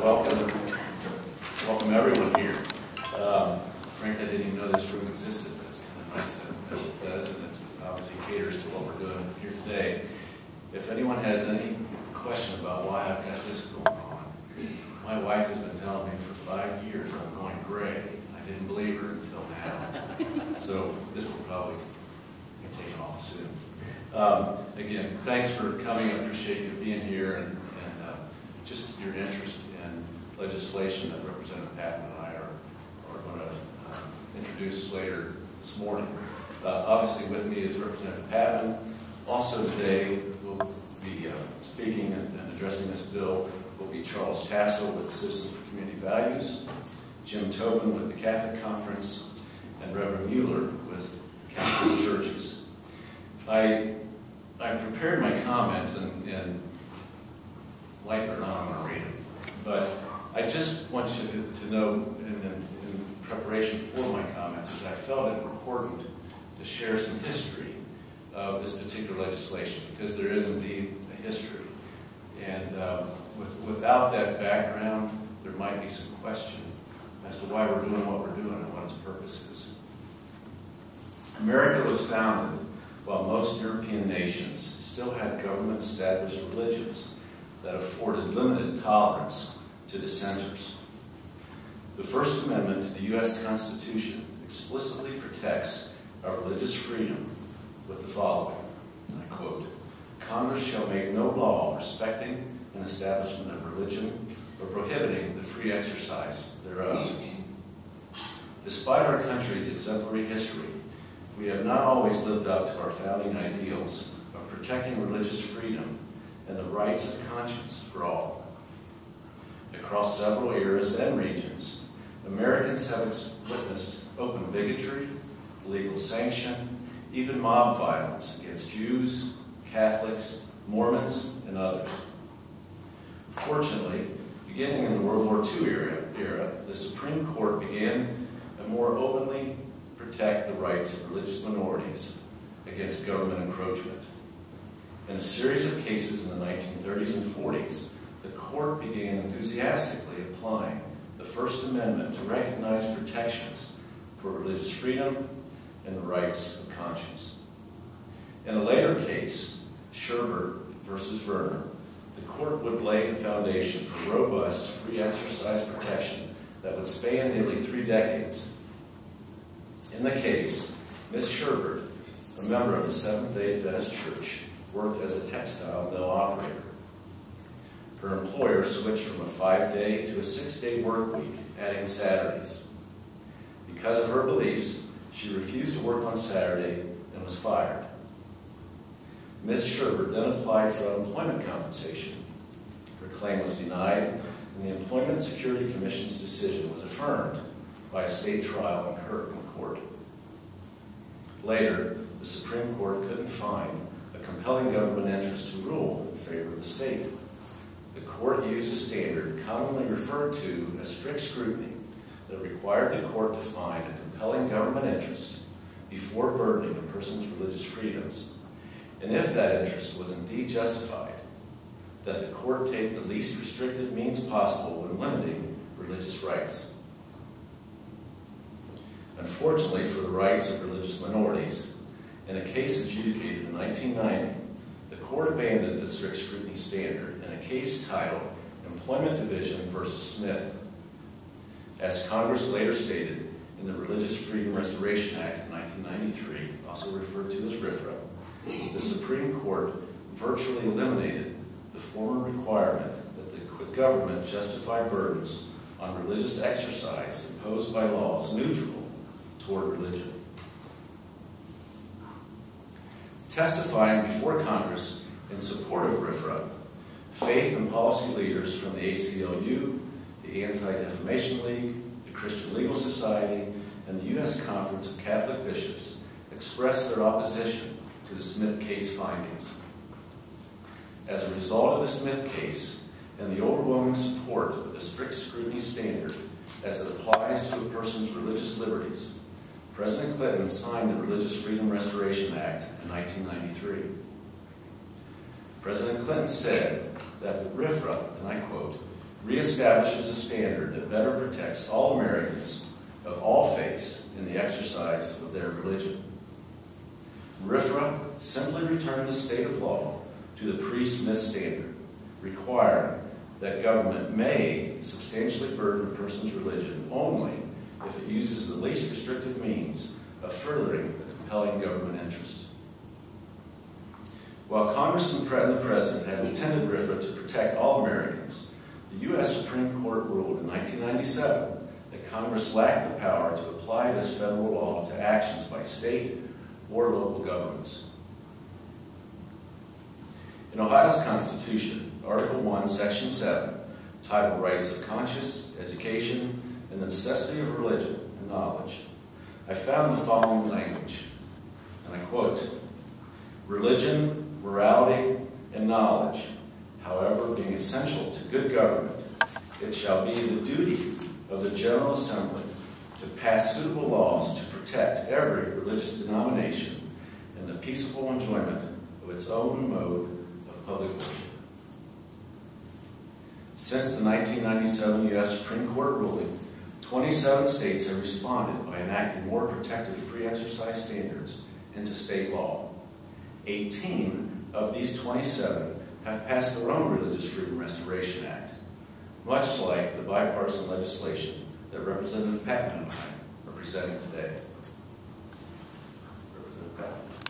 welcome everyone here. Frankly, I didn't even know this room existed, but it's kind of nice that it does, and it obviously caters to what we're doing here today. If anyone has any question about why I've got this going on, my wife has been telling me for 5 years I'm going gray. I didn't believe her until now. So this will probably be taken off soon. Again, thanks for coming. I appreciate you being here and just your interest in legislation that Representative Patmon and I are going to introduce later this morning. Obviously with me is Representative Patmon. Also today we'll be speaking and addressing this bill will be Charles Tassel with Citizens for Community Values, Jim Tobin with the Catholic Conference, and Reverend Mueller with Catholic Churches. I prepared my comments and like it or not, I'm going to read it. But I just want you to know in preparation for my comments is I felt it important to share some history of this particular legislation because there is indeed a history. And without that background, there might be some question as to why we're doing what we're doing and what its purpose is. America was founded while most European nations still had government-established religions that afforded limited tolerance to dissenters. The First Amendment to the U.S. Constitution explicitly protects our religious freedom with the following, and I quote, "Congress shall make no law respecting an establishment of religion or prohibiting the free exercise thereof." Despite our country's exemplary history, we have not always lived up to our founding ideals of protecting religious freedom and the rights of conscience for all. Across several eras and regions, Americans have witnessed open bigotry, legal sanction, even mob violence against Jews, Catholics, Mormons, and others. Fortunately, beginning in the World War II era, the Supreme Court began to more openly protect the rights of religious minorities against government encroachment. In a series of cases in the 1930s and 40s, the court began enthusiastically applying the First Amendment to recognize protections for religious freedom and the rights of conscience. In a later case, Sherbert versus Verner, the court would lay the foundation for robust free exercise protection that would span nearly 3 decades. In the case, Ms. Sherbert, a member of the Seventh-day Adventist Church, worked as a textile mill operator. Her employer switched from a 5-day to a 6-day work week, adding Saturdays. Because of her beliefs, she refused to work on Saturday and was fired. Ms. Sherbert then applied for unemployment compensation. Her claim was denied, and the Employment Security Commission's decision was affirmed by a state trial in court. Later, the Supreme Court couldn't find a compelling government interest to rule in favor of the state. The court used a standard commonly referred to as strict scrutiny that required the court to find a compelling government interest before burdening a person's religious freedoms, and if that interest was indeed justified, that the court take the least restrictive means possible when limiting religious rights. Unfortunately for the rights of religious minorities, in a case adjudicated in 1990, the court abandoned the strict scrutiny standard in a case titled Employment Division versus Smith. As Congress later stated in the Religious Freedom Restoration Act of 1993, also referred to as RFRA, the Supreme Court virtually eliminated the former requirement that the government justify burdens on religious exercise imposed by laws neutral toward religion. Testifying before Congress in support of RFRA, faith and policy leaders from the ACLU, the Anti-Defamation League, the Christian Legal Society, and the U.S. Conference of Catholic Bishops expressed their opposition to the Smith case findings. As a result of the Smith case and the overwhelming support of the strict scrutiny standard as it applies to a person's religious liberties, President Clinton signed the Religious Freedom Restoration Act in 1993. President Clinton said that the RFRA, and I quote, reestablishes a standard that better protects all Americans of all faiths in the exercise of their religion. RFRA simply returned the state of law to the pre-Smith standard, requiring that government may substantially burden a person's religion only if it uses the least restrictive means of furthering a compelling government interest. While Congress and the President have intended RFRA to protect all Americans, the U.S. Supreme Court ruled in 1997 that Congress lacked the power to apply this federal law to actions by state or local governments. In Ohio's Constitution, Article 1, Section 7, titled Rights of Conscience, Education, and the Necessity of Religion and Knowledge, I found the following language, and I quote, "Religion, morality, and knowledge, however, being essential to good government, it shall be the duty of the General Assembly to pass suitable laws to protect every religious denomination in the peaceable enjoyment of its own mode of public worship." Since the 1997 U.S. Supreme Court ruling, 27 states have responded by enacting more protective free exercise standards into state law. 18 of these 27 have passed their own Religious Freedom Restoration Act, much like the bipartisan legislation that Representative Patmon and I are presenting today. Representative Patmon.